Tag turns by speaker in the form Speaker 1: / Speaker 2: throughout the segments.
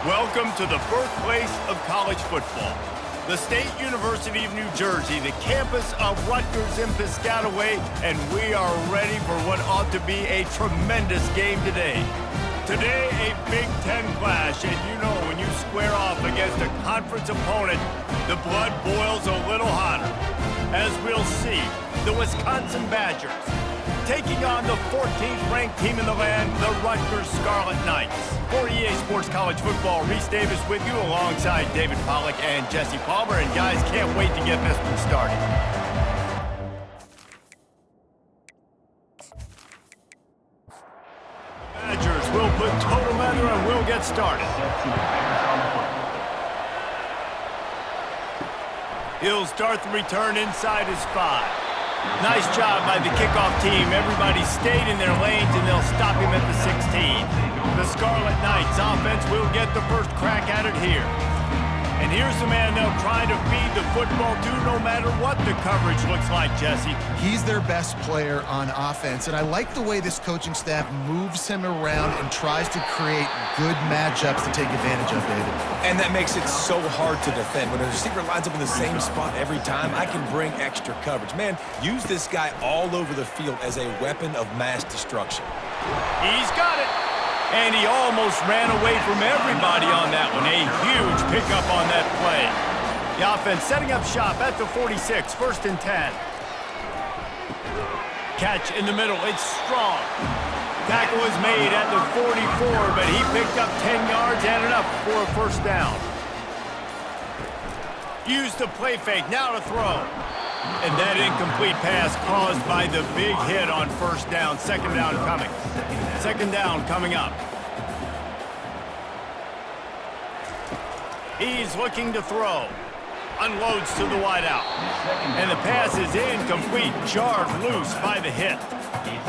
Speaker 1: Welcome to the birthplace of college football. The State University of New Jersey, the campus of Rutgers in Piscataway, and we are ready for what ought to be a tremendous game today. Today, a Big Ten clash, and you know when you square off against a conference opponent, the blood boils a little hotter. As we'll see, the Wisconsin Badgers taking on the 14th ranked team in the land, the Rutgers Scarlet Knights. For EA Sports College Football, Reese Davis with you alongside David Pollack and Jesse Palmer. And guys, can't wait to get this one started. Badgers will put total leather and we'll get started. He'll start the return inside his 5. Nice job by the kickoff team. Everybody stayed in their lanes, and they'll stop him at the 16. The Scarlet Knights offense will get the first crack at it here. And here's the man they'll try to feed the football to no matter what the coverage looks like, Jesse.
Speaker 2: He's their best player on offense, and I like the way this coaching staff moves him around and tries to create good matchups to take advantage of, David.
Speaker 3: And that makes it so hard to defend. When a receiver lines up in the same spot every time, I can bring extra coverage. Man, use this guy all over the field as a weapon of mass destruction.
Speaker 1: He's got it. And he almost ran away from everybody on that one. A huge pickup on that play. The offense setting up shop at the 46, 1st and 10. Catch in the middle, it's strong. Tackle is made at the 44, but he picked up 10 yards and enough for a first down. Use the play fake, now to throw. And that incomplete pass caused by the big hit on first down. Second down coming. Second down coming up. He's looking to throw. Unloads to the wideout. And the pass is incomplete, jarred loose by the hit.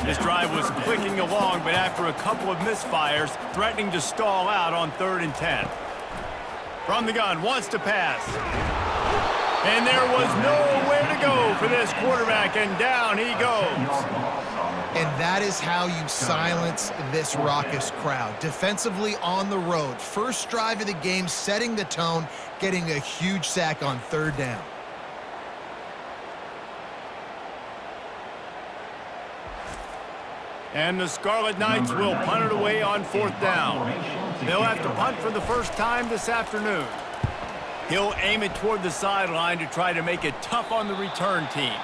Speaker 1: This drive was clicking along, but after a couple of misfires, threatening to stall out on 3rd and 10. From the gun, wants to pass. And there was nowhere to go for this quarterback, and down he goes.
Speaker 2: And that is how you silence this raucous crowd. Defensively on the road. First drive of the game, setting the tone, getting a huge sack on 3rd down.
Speaker 1: And the Scarlet Knights will punt it away on 4th down. They'll have to punt for the first time this afternoon. He'll aim it toward the sideline to try to make it tough on the return team.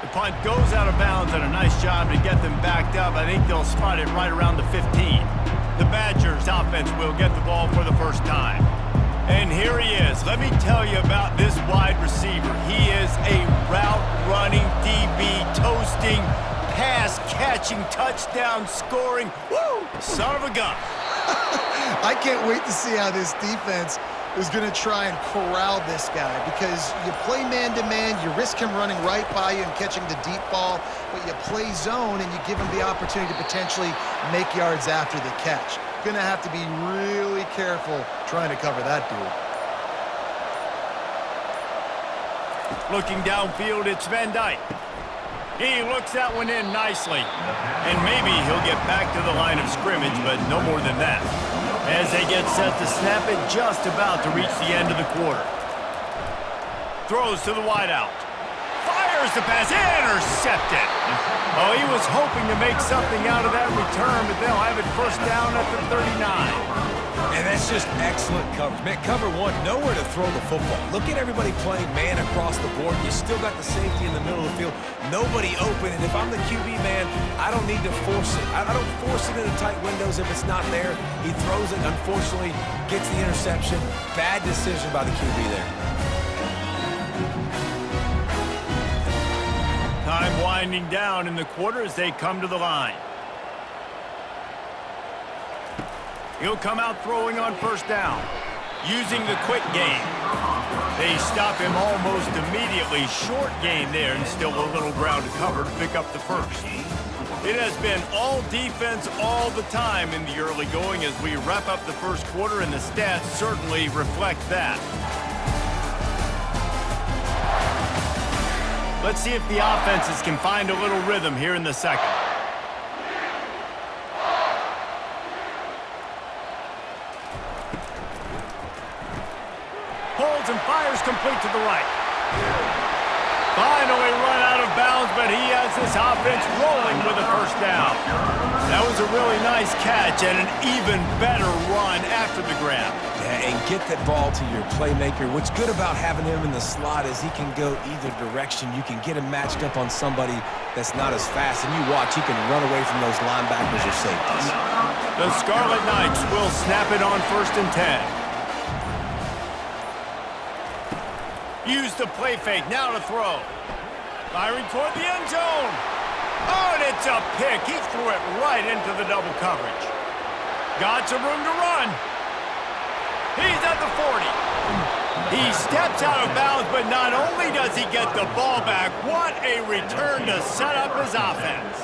Speaker 1: The punt goes out of bounds, and a nice job to get them backed up. I think they'll spot it right around the 15. The Badgers offense will get the ball for the first time. And here he is. Let me tell you about this wide receiver. He is a route-running DB, toasting, pass-catching, touchdown-scoring, woo, son of a gun.
Speaker 2: I can't wait to see how this defense is going to try and corral this guy, because you play man-to-man, you risk him running right by you and catching the deep ball, but you play zone and you give him the opportunity to potentially make yards after the catch. Going to have to be really careful trying to cover that dude.
Speaker 1: Looking downfield, it's Van Dyke. He looks that one in nicely. And maybe he'll get back to the line of scrimmage, but no more than that. As they get set to snap it, just about to reach the end of the quarter. Throws to the wideout. Fires the pass, intercepted. Oh, he was hoping to make something out of that return, but they'll have it first down at the 39.
Speaker 3: And that's just excellent coverage. Man, cover one, nowhere to throw the football. Look at everybody playing man across the board. You still got the safety in the middle of the field. Nobody open, and if I'm the QB, man, I don't need to force it. I don't force it into tight windows if it's not there. He throws it, unfortunately, gets the interception. Bad decision by the QB there.
Speaker 1: Time winding down in the quarter as they come to the line. He'll come out throwing on first down, using the quick game. They stop him almost immediately. Short gain there, and still a little ground to cover to pick up the first. It has been all defense all the time in the early going as we wrap up the first quarter, and the stats certainly reflect that. Let's see if the offenses can find a little rhythm here in the second. throws and fires complete to the right. Finally run out of bounds, but he has this offense rolling with a first down. That was a really nice catch and an even better run after the grab.
Speaker 3: Yeah, and get that ball to your playmaker. What's good about having him in the slot is he can go either direction. You can get him matched up on somebody that's not as fast, and you watch, he can run away from those linebackers or safeties.
Speaker 1: The Scarlet Knights will snap it on 1st and 10. Use the play fake, now to throw. Firing toward the end zone. Oh, and it's a pick. He threw it right into the double coverage. Got some room to run. He's at the 40. He steps out of bounds, but not only does he get the ball back, what a return to set up his offense.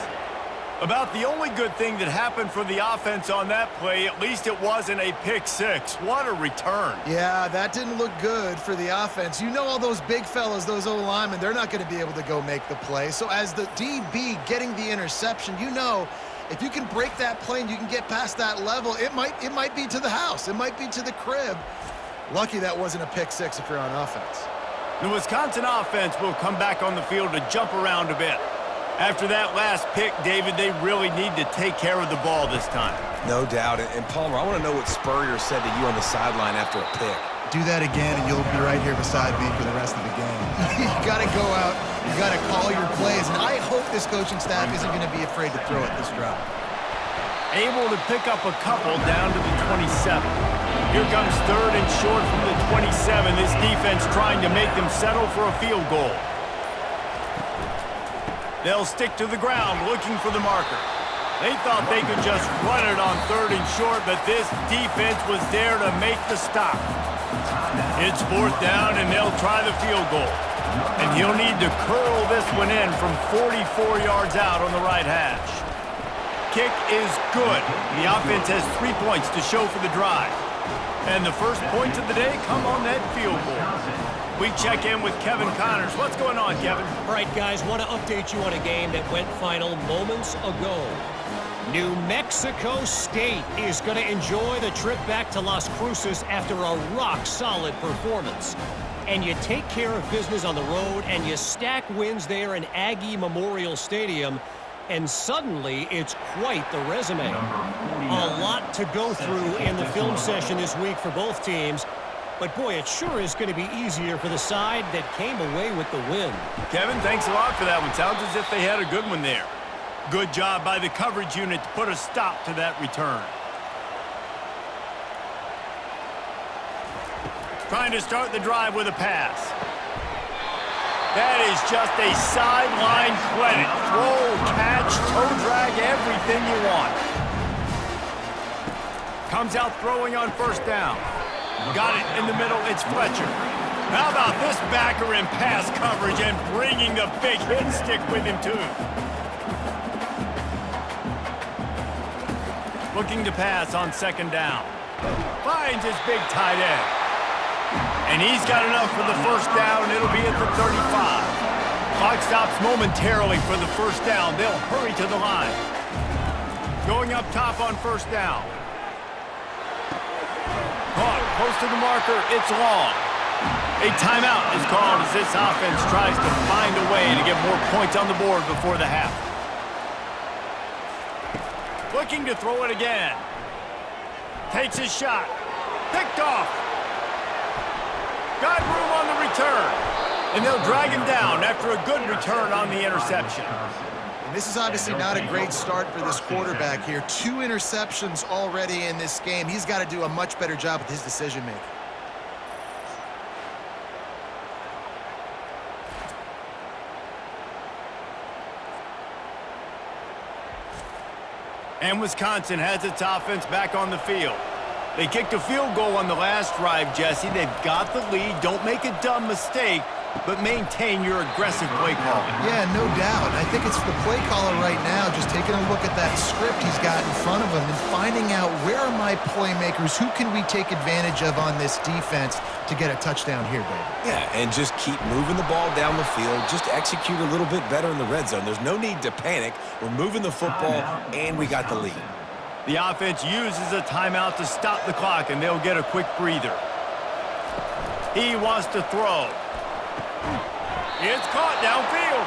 Speaker 1: About the only good thing that happened for the offense on that play, at least it wasn't a pick six. What a return.
Speaker 2: Yeah, that didn't look good for the offense. You know all those big fellas, those O-linemen, they're not going to be able to go make the play. So as the DB getting the interception, you know if you can break that play and you can get past that level, it might be to the house. It might be to the crib. Lucky that wasn't a pick six if you're on offense.
Speaker 1: The Wisconsin offense will come back on the field to jump around a bit. After that last pick, David, they really need to take care of the ball this time.
Speaker 3: No doubt. And Palmer, I want to know what Spurrier said to you on the sideline after a pick.
Speaker 2: Do that again, and you'll be right here beside me for the rest of the game. You got to go out. You got to call your plays. And I hope this coaching staff isn't going to be afraid to throw it this drive.
Speaker 1: Able to pick up a couple down to the 27. Here comes 3rd and short from the 27. This defense trying to make them settle for a field goal. They'll stick to the ground looking for the marker. They thought they could just run it on 3rd and short, but this defense was there to make the stop. It's 4th down, and they'll try the field goal. And he'll need to curl this one in from 44 yards out on the right hash. Kick is good. The offense has 3 points to show for the drive. And the first points of the day come on that field goal. We check in with Kevin Connors. What's going on, Kevin?
Speaker 4: All right, guys, want to update you on a game that went final moments ago. New Mexico State is going to enjoy the trip back to Las Cruces after a rock-solid performance. And you take care of business on the road, and you stack wins there in Aggie Memorial Stadium, and suddenly it's quite the resume. A lot to go through in the film session this week for both teams. But, boy, it sure is going to be easier for the side that came away with the win.
Speaker 1: Kevin, thanks a lot for that one. Sounds as if they had a good one there. Good job by the coverage unit to put a stop to that return. Trying to start the drive with a pass. That is just a sideline credit. Throw, catch, toe drag, everything you want. Comes out throwing on 1st down. Got it in the middle, it's Fletcher. How about this backer in pass coverage and bringing the big hit stick with him, too. Looking to pass on 2nd down. Finds his big tight end. And he's got enough for the 1st down. It'll be at the 35. Clock stops momentarily for the 1st down. They'll hurry to the line. Going up top on 1st down. Caught close to the marker, it's long. A timeout is called as this offense tries to find a way to get more points on the board before the half. Looking to throw it again. Takes his shot. Picked off. Got room on the return. And they'll drag him down after a good return on the interception.
Speaker 2: And this is obviously not a great start for this quarterback here. 2 interceptions already in this game. He's got to do a much better job with his decision-making.
Speaker 1: And Wisconsin has its offense back on the field. They kicked a field goal on the last drive, Jesse. They've got the lead. Don't make a dumb mistake, but maintain your aggressive play calling.
Speaker 2: Yeah, no doubt. I think it's the play caller right now just taking a look at that script he's got in front of him and finding out where are my playmakers, who can we take advantage of on this defense to get a touchdown here, baby.
Speaker 3: Yeah, and just keep moving the ball down the field. Just execute a little bit better in the red zone. There's no need to panic. We're moving the football, and we got the lead.
Speaker 1: The offense uses a timeout to stop the clock, and they'll get a quick breather. He wants to throw. It's caught downfield.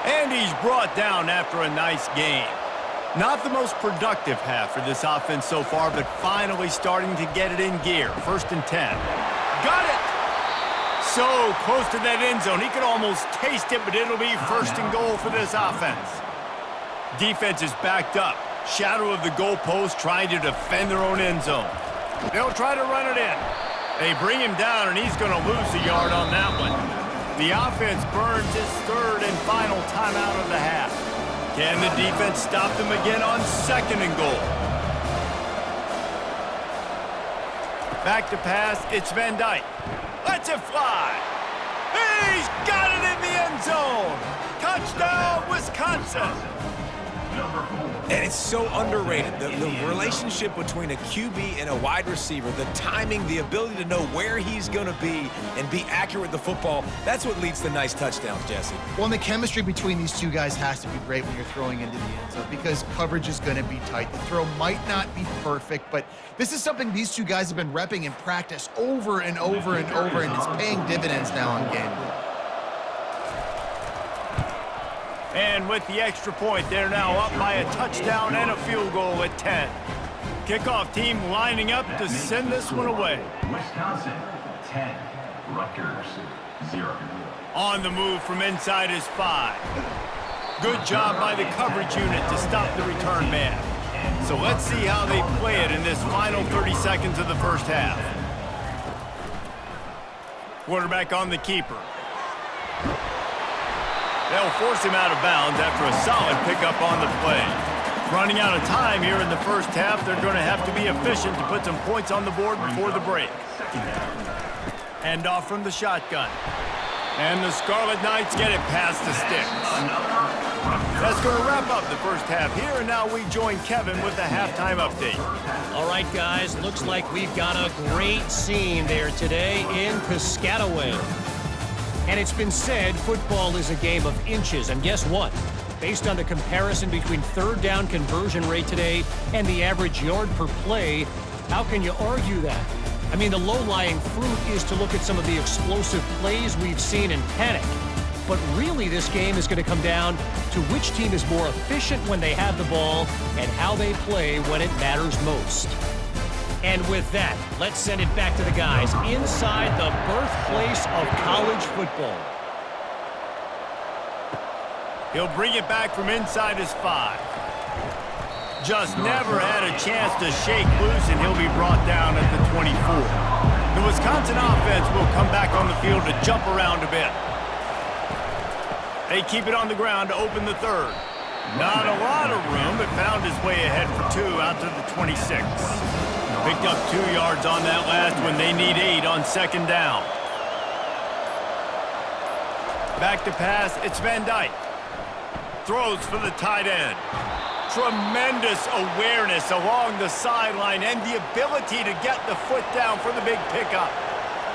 Speaker 1: And he's brought down after a nice gain. Not the most productive half for this offense so far, but finally starting to get it in gear. 1st and 10. Got it! So close to that end zone. He could almost taste it, but it'll be 1st and goal for this offense. Defense is backed up. Shadow of the goalpost, trying to defend their own end zone. They'll try to run it in. They bring him down, and he's going to lose a yard on that one. The offense burns his 3rd and final timeout of the half. Can the defense stop them again on 2nd and goal? Back to pass, it's Van Dyke. Lets it fly. He's got it in the end zone. Touchdown, Wisconsin.
Speaker 3: And it's so underrated. The relationship between a QB and a wide receiver, the timing, the ability to know where he's going to be and be accurate with the football, that's what leads to nice touchdowns, Jesse.
Speaker 2: Well, and the chemistry between these two guys has to be great when you're throwing into the end zone because coverage is going to be tight. The throw might not be perfect, but this is something these two guys have been repping in practice over and over and over, and it's paying dividends now on game day.
Speaker 1: And with the extra point, they're now up by a touchdown and a field goal at 10. Kickoff team lining up to send this one away.
Speaker 5: Wisconsin, 10. Rutgers, 0.
Speaker 1: On the move from inside his 5. Good job by the coverage unit to stop the return man. So let's see how they play it in this final 30 seconds of the first half. Quarterback on the keeper. They'll force him out of bounds after a solid pickup on the play. Running out of time here in the first half, they're going to have to be efficient to put some points on the board before the break. Hand off from the shotgun. And the Scarlet Knights get it past the sticks. That's going to wrap up the first half here, and now we join Kevin with the halftime update.
Speaker 4: All right, guys, looks like we've got a great scene there today in Piscataway. And it's been said football is a game of inches, and guess what? Based on the comparison between 3rd down conversion rate today and the average yard per play, how can you argue that? I mean, the low-lying fruit is to look at some of the explosive plays we've seen in panic. But really, this game is going to come down to which team is more efficient when they have the ball and how they play when it matters most. And with that, let's send it back to the guys inside the birthplace of college football.
Speaker 1: He'll bring it back from inside his 5. Just never had a chance to shake loose, and he'll be brought down at the 24. The Wisconsin offense will come back on the field to jump around a bit. They keep it on the ground to open the 3rd. Not a lot of room, but found his way ahead for 2 out to the 26. Picked up 2 yards on that last one. They need 8 on 2nd down. Back to pass, it's Van Dyke. Throws for the tight end. Tremendous awareness along the sideline and the ability to get the foot down for the big pickup.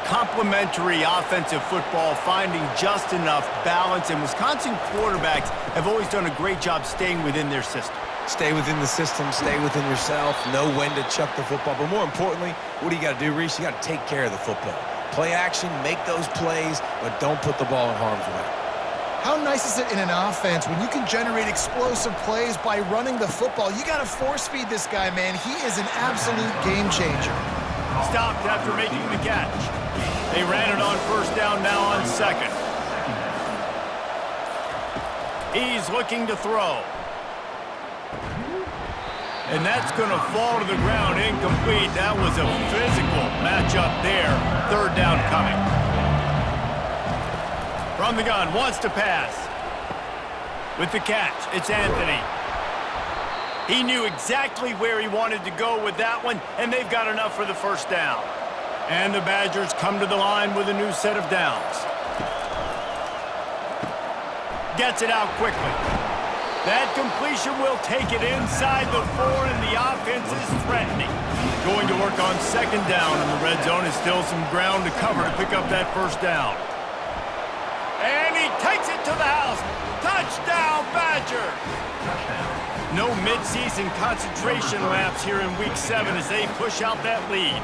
Speaker 1: Complementary offensive football, finding just enough balance, and Wisconsin quarterbacks have always done a great job staying within their system.
Speaker 3: Stay within the system, stay within yourself, know when to chuck the football. But more importantly, what do you got to do, Reese? You got to take care of the football. Play action, make those plays, but don't put the ball in harm's way.
Speaker 2: How nice is it in an offense when you can generate explosive plays by running the football? You got to force feed this guy, man. He is an absolute game changer.
Speaker 1: Stopped after making the catch. They ran it on 1st down, now on 2nd. He's looking to throw. And that's going to fall to the ground, incomplete. That was a physical matchup there. 3rd down coming. From the gun, wants to pass. With the catch, it's Anthony. He knew exactly where he wanted to go with that one, and they've got enough for the 1st down. And the Badgers come to the line with a new set of downs. Gets it out quickly. That completion will take it inside the 4, and the offense is threatening. Going to work on 2nd down, and the red zone is still some ground to cover to pick up that 1st down. And he takes it to the house. Touchdown, Badger! No midseason concentration laps here in Week 7 as they push out that lead.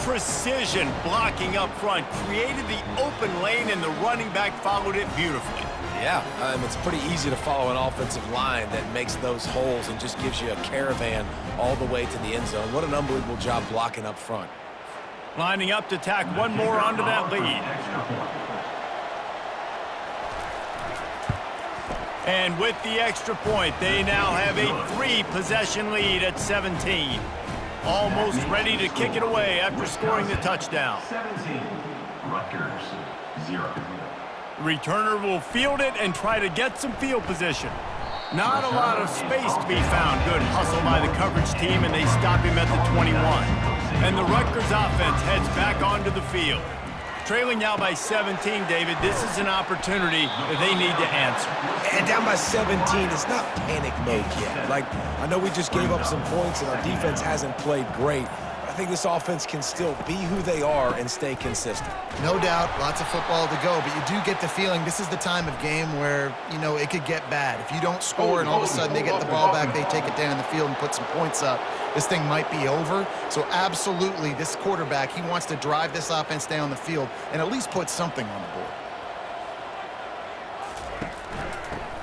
Speaker 1: precision blocking up front, created the open lane, and the running back followed it beautifully.
Speaker 3: Yeah, it's pretty easy to follow an offensive line that makes those holes and just gives you a caravan all the way to the end zone. What an unbelievable job blocking up front.
Speaker 1: Lining up to tack one more onto that lead. And with the extra point, they now have a 3-possession lead at 17. Almost ready to kick it away after scoring the touchdown.
Speaker 5: 17, Rutgers, 0.
Speaker 1: The returner will field it and try to get some field position. Not a lot of space to be found. Good hustle by the coverage team, and they stop him at the 21. And the Rutgers offense heads back onto the field. Trailing now by 17, David, this is an opportunity that they need to answer.
Speaker 3: And down by 17, it's not panic mode yet. Like, I know we just gave up some points and our defense hasn't played great. I think this offense can still be who they are and stay consistent.
Speaker 2: No doubt, lots of football to go, but you do get the feeling this is the time of game where, you know, it could get bad. If you don't score and all of a sudden they get the ball back, they take it down the field and put some points up, this thing might be over. So absolutely, this quarterback, he wants to drive this offense down the field and at least put something on the board.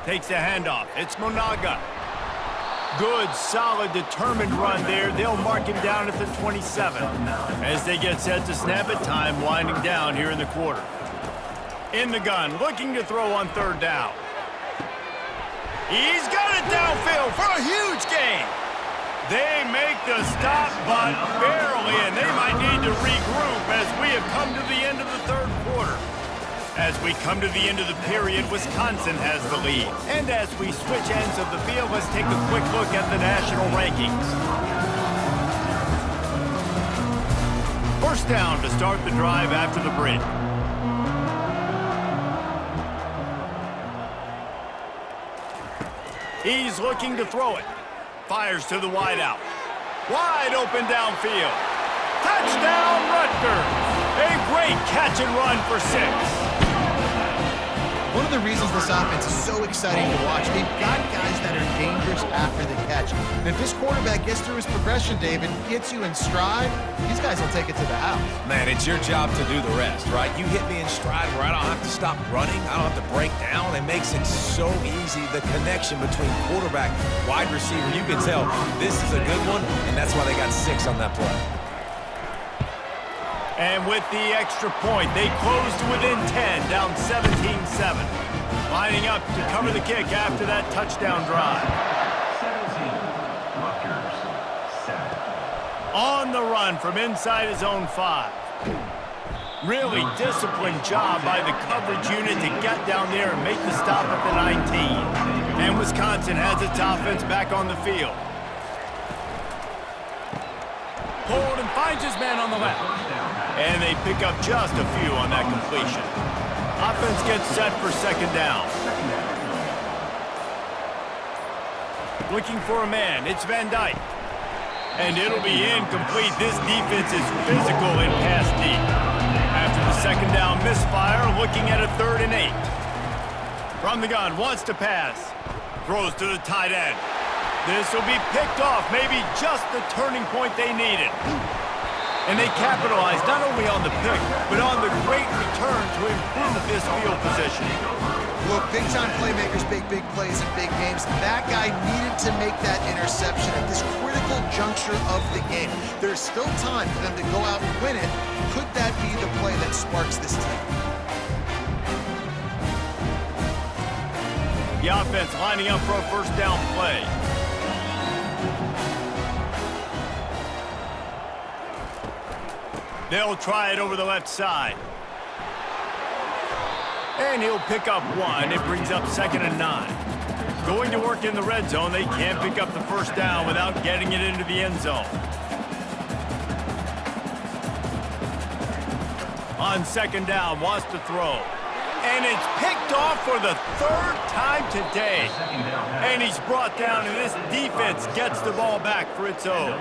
Speaker 1: Takes the handoff. It's Monaga. Good, solid, determined run there. They'll mark him down at the 27 as they get set to snap it. Time winding down here in the quarter. In the gun, looking to throw on third down. He's got it downfield for a huge gain. They make the stop, but barely, and they might need to regroup as we have come to the end of the third quarter. As we come to the end of the period, Wisconsin has the lead. And as we switch ends of the field, let's take a quick look at the national rankings. First down to start the drive after the break. He's looking to throw it. Fires to the wideout. Wide open downfield. Touchdown, Rutgers! A great catch and run for 6.
Speaker 2: One of the reasons this offense is so exciting to watch, they've got guys that are dangerous after the catch. And if this quarterback gets through his progression, David, gets you in stride, these guys will take it to the house.
Speaker 3: Man, it's your job to do the rest, right? You hit me in stride where I don't have to stop running. I don't have to break down. It makes it so easy. The connection between quarterback, wide receiver, you can tell this is a good one, and that's why they got 6 on that play.
Speaker 1: And with the extra point, they close to within 10, down 17-7. Lining up to cover the kick after that touchdown drive.
Speaker 5: 17, Rutgers, 7.
Speaker 1: On the run from inside his own 5. Really disciplined job by the coverage unit to get down there and make the stop at the 19. And Wisconsin has its offense back on the field. Pulled and finds his man on the left. And they pick up just a few on that completion. Offense gets set for second down. Looking for a man. It's Van Dyke. And it'll be incomplete. This defense is physical and pass deep. After the second down misfire, looking at a 3rd and 8. From the gun, wants to pass. Throws to the tight end. This will be picked off. Maybe just the turning point they needed. And they capitalized not only on the pick, but on the great return to improve this field position.
Speaker 2: Look, big-time playmakers make big plays in big games. That guy needed to make that interception at this critical juncture of the game. There's still time for them to go out and win it. Could that be the play that sparks this team?
Speaker 1: The offense lining up for a first down play. They'll try it over the left side. And he'll pick up 1. It brings up 2nd and 9. Going to work in the red zone. They can't pick up the first down without getting it into the end zone. On 2nd down, wants to throw. And it's picked off for the 3rd time today. And he's brought down, and this defense gets the ball back for its own.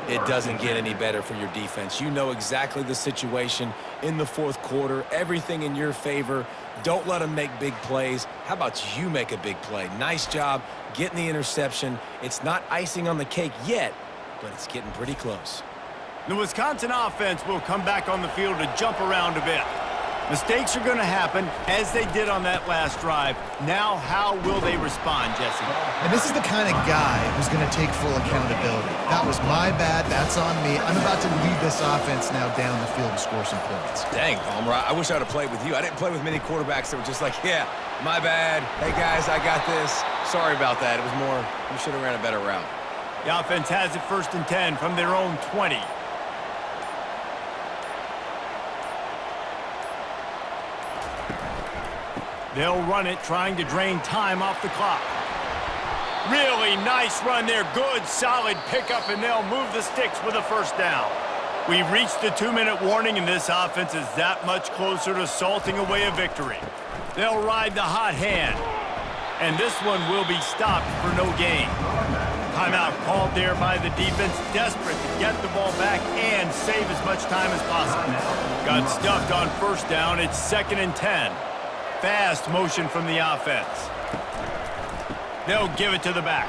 Speaker 3: It doesn't get any better for your defense. You know exactly the situation in the 4th quarter. Everything in your favor. Don't let them make big plays. How about you make a big play? Nice job getting the interception. It's not icing on the cake yet, but it's getting pretty close.
Speaker 1: The Wisconsin offense will come back on the field to jump around a bit. Mistakes are going to happen, as they did on that last drive. Now, how will they respond, Jesse?
Speaker 2: And this is the kind of guy who's going to take full accountability. That was my bad. That's on me. I'm about to lead this offense now down the field and score some points.
Speaker 3: Dang, Palmer, I wish I would have played with you. I didn't play with many quarterbacks that were just like, yeah, my bad. Hey, guys, I got this. Sorry about that. It was more, you should have ran a better route.
Speaker 1: The offense has it 1st and 10 from their own 20. They'll run it, trying to drain time off the clock. Really nice run there. Good, solid pickup, and they'll move the sticks with a 1st down. We've reached the 2-minute warning, and this offense is that much closer to salting away a victory. They'll ride the hot hand, and this one will be stopped for no gain. Timeout called there by the defense, desperate to get the ball back and save as much time as possible. Got stuffed on 1st down. It's 2nd and 10. Fast motion from the offense. They'll give it to the back.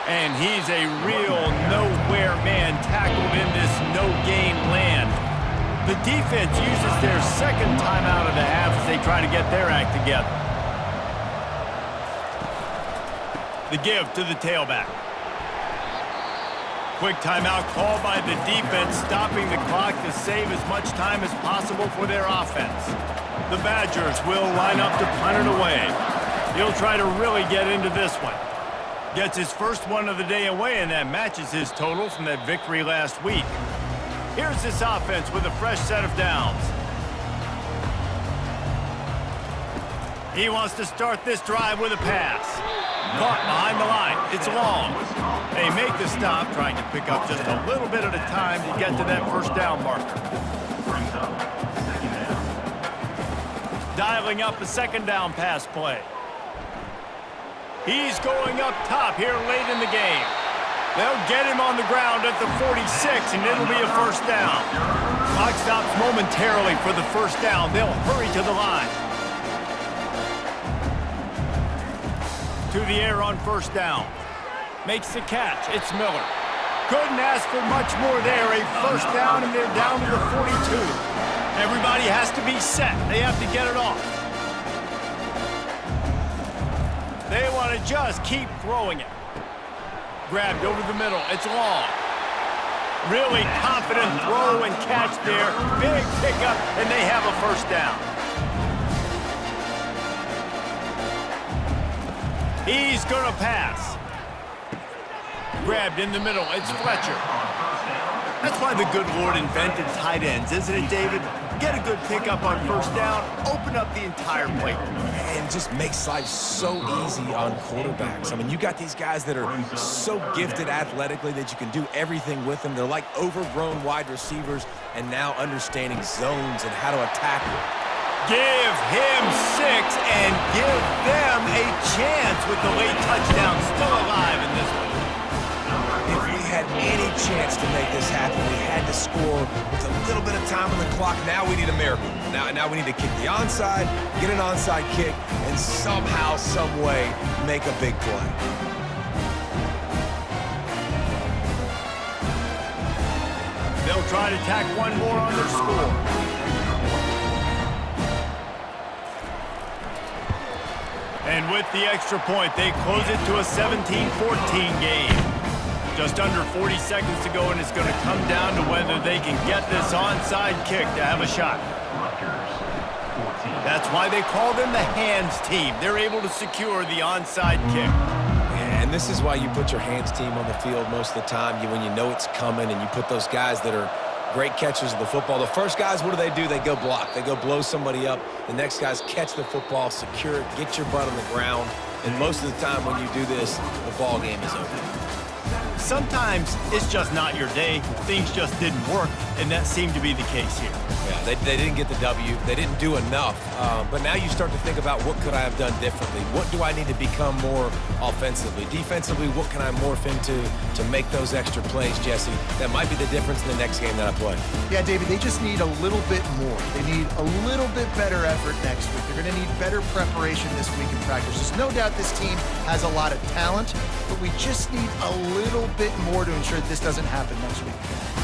Speaker 1: And he's a real nowhere man tackled in this no-gain land. The defense uses their 2nd timeout of the half as they try to get their act together. The give to the tailback. Quick timeout called by the defense, stopping the clock to save as much time as possible for their offense. The Badgers will line up to punt it away. He'll try to really get into this one. Gets his 1st one of the day away, and that matches his total from that victory last week. Here's this offense with a fresh set of downs. He wants to start this drive with a pass. Caught behind the line. It's long. They make the stop, trying to pick up just a little bit at a time to get to that 1st down marker. Dialing up a 2nd down pass play. He's going up top here late in the game. They'll get him on the ground at the 46, and it'll be a 1st down. Clock stops momentarily for the 1st down. They'll hurry to the line. To the air on 1st down. Makes the catch. It's Miller. Couldn't ask for much more there. A 1st down, and they're down to the 42. Everybody has to be set. They have to get it off. They want to just keep throwing it. Grabbed over the middle. It's long. Really confident throw and catch there. Big pickup, and they have a 1st down. He's going to pass. Grabbed in the middle. It's Fletcher. That's why the good Lord invented tight ends, isn't it, David? Get a good pickup on 1st down, open up the entire plate.
Speaker 3: And just makes life so easy on quarterbacks. I mean, you got these guys that are so gifted athletically that you can do everything with them. They're like overgrown wide receivers, and now understanding zones and how to attack them.
Speaker 1: Give him 6 and give them a chance with the late touchdown still alive in this one.
Speaker 3: If we had any chance to make this happen, we had to score with a little bit of time on the clock. Now we need a miracle. Now we need to kick the onside, get an onside kick, and somehow, some way, make a big play.
Speaker 1: They'll try to tack one more on their score. And with the extra point, they close it to a 17-14 game. Just under 40 seconds to go, and it's going to come down to whether they can get this onside kick to have a shot. That's why they call them the hands team. They're able to secure the onside kick.
Speaker 3: And this is why you put your hands team on the field most of the time, when you know it's coming, and you put those guys that are great catchers of the football. The first guys, what do? They go block. They go blow somebody up. The next guys catch the football, secure it, get your butt on the ground. And most of the time when you do this, the ball game is over.
Speaker 1: Sometimes it's just not your day. Things just didn't work, and that seemed to be the case here.
Speaker 3: Yeah, they didn't get the W. They didn't do enough. But now you start to think about, what could I have done differently? What do I need to become more offensively? Defensively, what can I morph into to make those extra plays, Jesse? That might be the difference in the next game that I play.
Speaker 2: Yeah, David, they just need a little bit more. They need a little bit better effort next week. They're going to need better preparation this week in practice. There's no doubt this team has a lot of talent, but we just need a little bit more to ensure that this doesn't happen next week.